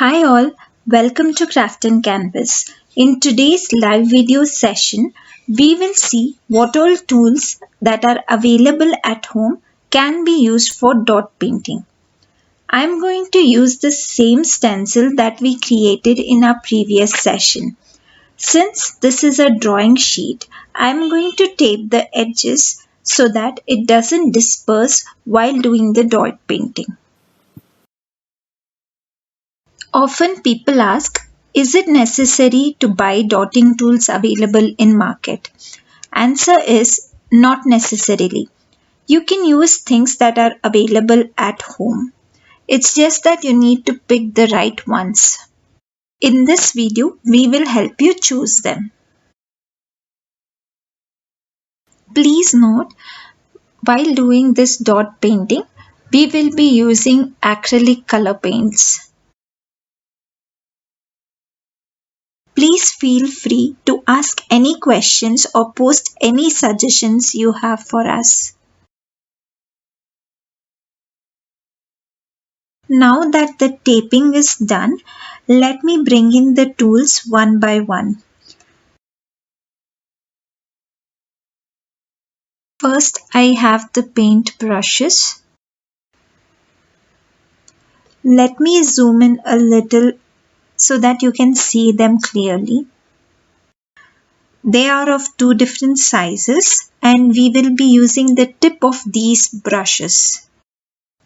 Hi all, welcome to Craft and Canvas. In today's live video session, we will see what all tools that are available at home can be used for dot painting. I am going to use the same stencil that we created in our previous session. Since this is a drawing sheet, I am going to tape the edges so that it doesn't disperse while doing the dot painting. Often people ask, is it necessary to buy dotting tools available in market? Answer is not necessarily. You can use things that are available at home. It's just that you need to pick the right ones. In this video, we will help you choose them. Please note, while doing this dot painting, we will be using acrylic color paints. Please feel free to ask any questions or post any suggestions you have for us. Now that the taping is done, let me bring in the tools one by one. First, I have the paint brushes. Let me zoom in a little so that you can see them clearly. They are of two different sizes and we will be using the tip of these brushes.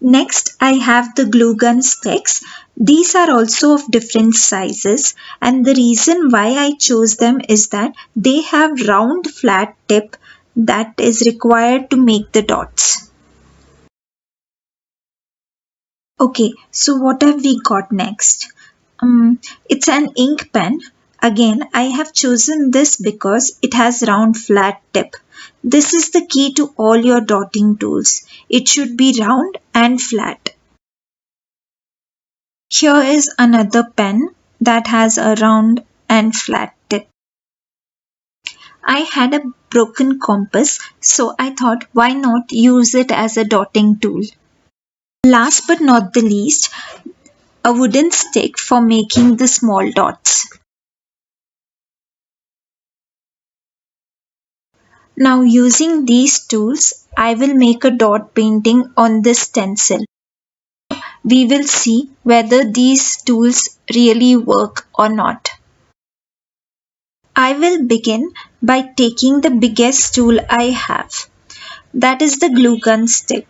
Next, I have the glue gun sticks. These are also of different sizes, and the reason why I chose them is that they have round flat tip that is required to make the dots. Okay, so what have we got next? It's an ink pen. Again, I have chosen this because it has round flat tip. This is the key to all your dotting tools. It should be round and flat. Here is another pen that has a round and flat tip. I had a broken compass, so I thought why not use it as a dotting tool. Last but not the least, a wooden stick for making the small dots. Now using these tools, I will make a dot painting on this stencil. We will see whether these tools really work or not. I will begin by taking the biggest tool I have, that is the glue gun stick.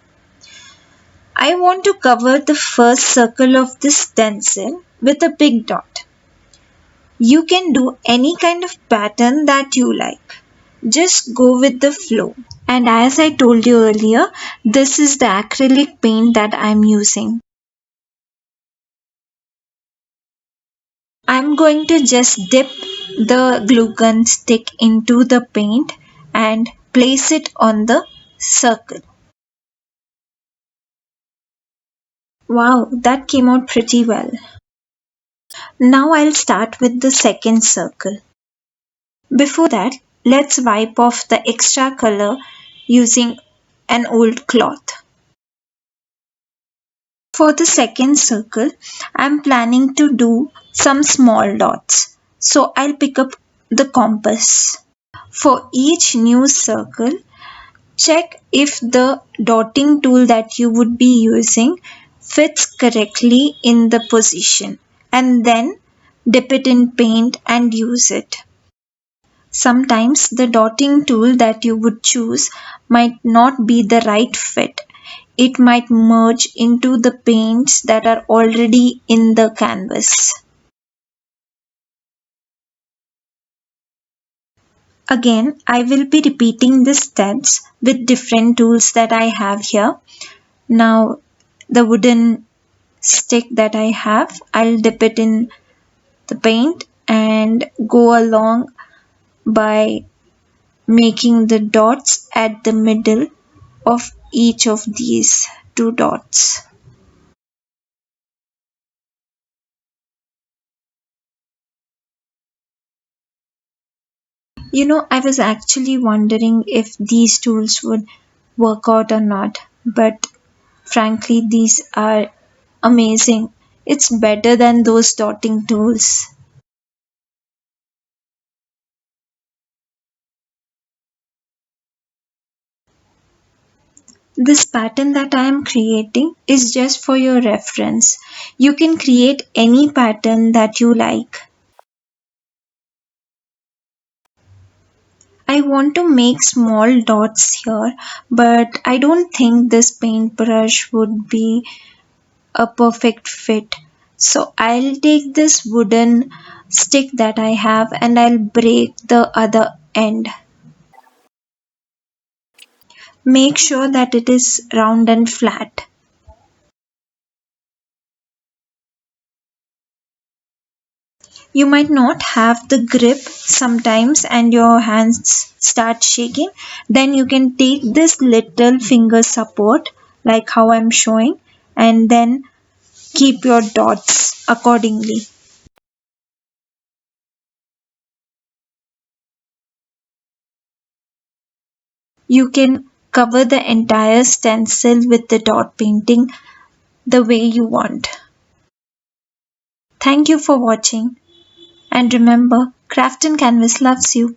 I want to cover the first circle of this stencil with a big dot. You can do any kind of pattern that you like. Just go with the flow. And as I told you earlier, this is the acrylic paint that I'm using. I'm going to just dip the glue gun stick into the paint and place it on the circle. Wow, that came out pretty well. Now I'll start with the second circle. Before that, let's wipe off the extra color using an old cloth. For the second circle, I'm planning to do some small dots. So I'll pick up the compass. For each new circle, check if the dotting tool that you would be using fits correctly in the position and then dip it in paint and use it. Sometimes the dotting tool that you would choose might not be the right fit. It might merge into the paints that are already in the canvas. Again, I will be repeating the steps with different tools that I have here. Now, the wooden stick that I have, I'll dip it in the paint and go along by making the dots at the middle of each of these two dots. I was actually wondering if these tools would work out or not, but frankly, these are amazing. It's better than those dotting tools. This pattern that I am creating is just for your reference. You can create any pattern that you like. I want to make small dots here, but I don't think this paintbrush would be a perfect fit. So I'll take this wooden stick that I have and I'll break the other end. Make sure that it is round and flat. You might not have the grip sometimes and your hands start shaking. Then you can take this little finger support, like how I'm showing, and then keep your dots accordingly. You can cover the entire stencil with the dot painting the way you want. Thank you for watching, and remember, Craft and Canvas loves you.